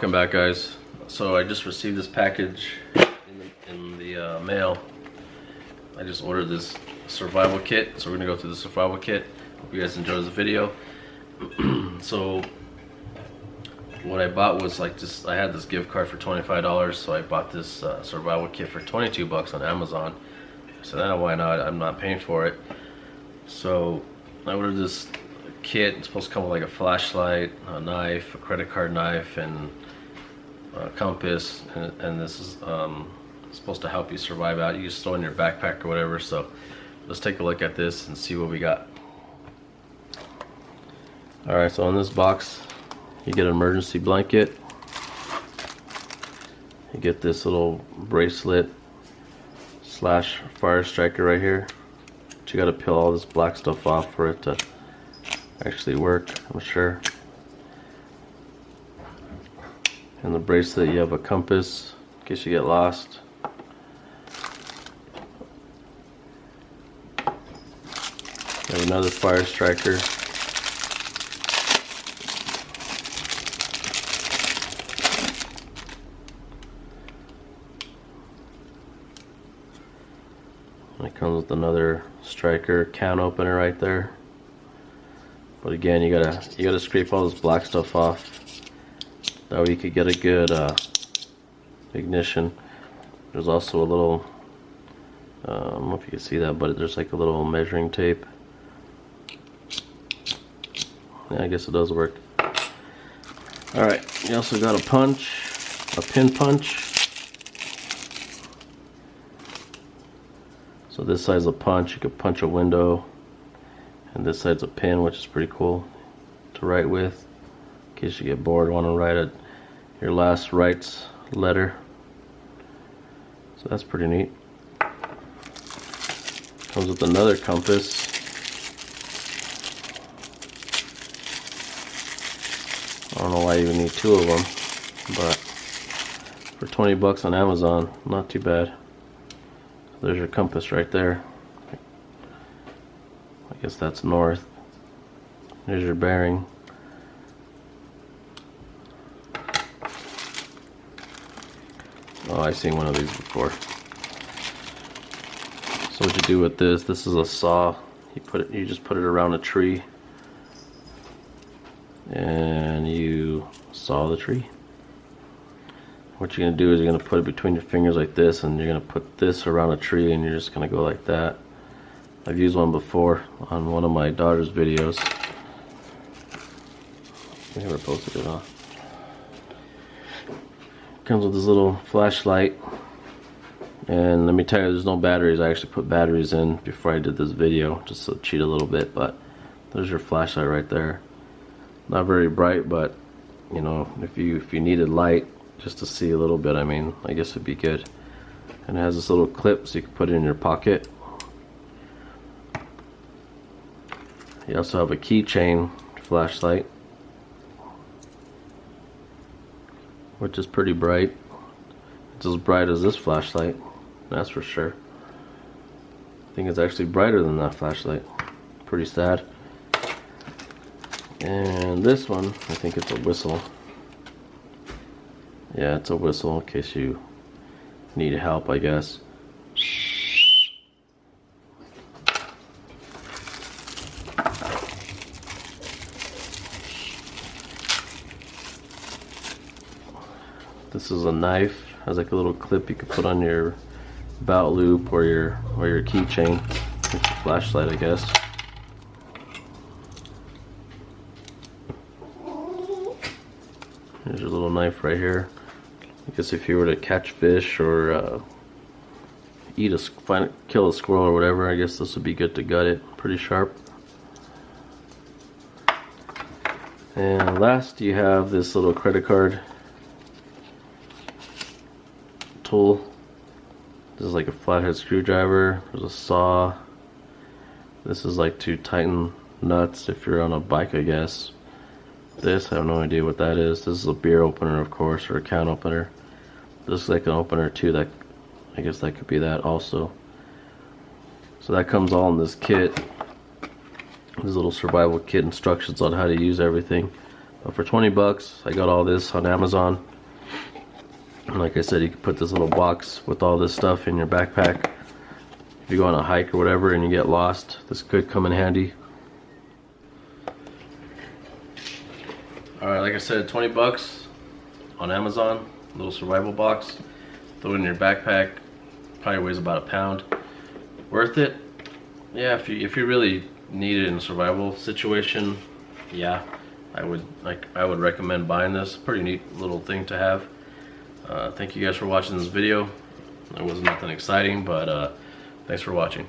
Welcome back, guys. So I just received this package in the mail. I just ordered this survival kit, so we're gonna go through the survival kit. Hope you guys enjoy the video. So what I bought was like I had this gift card for $25, so I bought this survival kit for 22 bucks on Amazon. So then why not? I'm not paying for it. So I ordered this kit. It's supposed to come with like a flashlight, a knife, a credit card knife, and a compass, and this is supposed to help you survive out. You just throw it in your backpack or whatever. So let's take a look at this and see what we got. Alright, so in this box you get an emergency blanket, you get this little bracelet slash fire striker right here, but you got to peel all this black stuff off for it to actually work, I'm sure. In the bracelet you have a compass in case you get lost. You have another fire striker. It comes with another striker can opener right there. But again, you gotta scrape all this black stuff off. That way you could get a good ignition. There's also a little, I don't know if you can see that, but there's like a little measuring tape. Yeah, I guess it does work. Alright, you also got a punch, a pin punch. So this side's a punch, you could punch a window, and this side's a pin, which is pretty cool to write with, in case you get bored, want to write your last rights letter. So that's pretty neat. Comes with another compass. I don't know why you would need two of them, but for 20 bucks on Amazon, not too bad. There's your compass right there. I guess that's north. There's your bearing. Oh, I've seen one of these before. So what you do with this is a saw. You just put it around a tree and you saw the tree. What you're going to do is you're going to put it between your fingers like this, and you're going to put this around a tree, and you're just going to go like that. I've used one before on one of my daughter's videos. I never posted it, huh? Comes with this little flashlight, and let me tell you, there's no batteries. I actually put batteries in before I did this video just to cheat a little bit, but there's your flashlight right there. Not very bright, but you know, if you needed light just to see a little bit, I mean, I guess it'd be good. And it has this little clip so you can put it in your pocket. You also have a keychain flashlight, which is pretty bright. It's as bright as this flashlight, that's for sure. I think it's actually brighter than that flashlight. Pretty sad. And this one, I think it's a whistle. Yeah, it's a whistle in case you need help, I guess. This is a knife. Has like a little clip you can put on your belt loop or your keychain. It's a flashlight, I guess. There's your little knife right here. I guess if you were to catch fish or kill a squirrel or whatever, I guess this would be good to gut it. Pretty sharp. And last, you have this little credit card tool. This is like a flathead screwdriver. There's a saw. This is like to tighten nuts if you're on a bike, I guess. This, I have no idea what that is. This is a beer opener, of course, or a can opener. This is like an opener too. That, I guess that could be that also. So that comes all in this kit. This little survival kit, instructions on how to use everything. But for 20 bucks, I got all this on Amazon. And like I said, you can put this little box with all this stuff in your backpack. If you go on a hike or whatever and you get lost, this could come in handy. Alright, like I said, 20 bucks on Amazon, little survival box. Throw it in your backpack, probably weighs about a pound. Worth it? Yeah, if you really need it in a survival situation, yeah, I would recommend buying this. Pretty neat little thing to have. Thank you guys for watching this video. It was nothing exciting, but thanks for watching.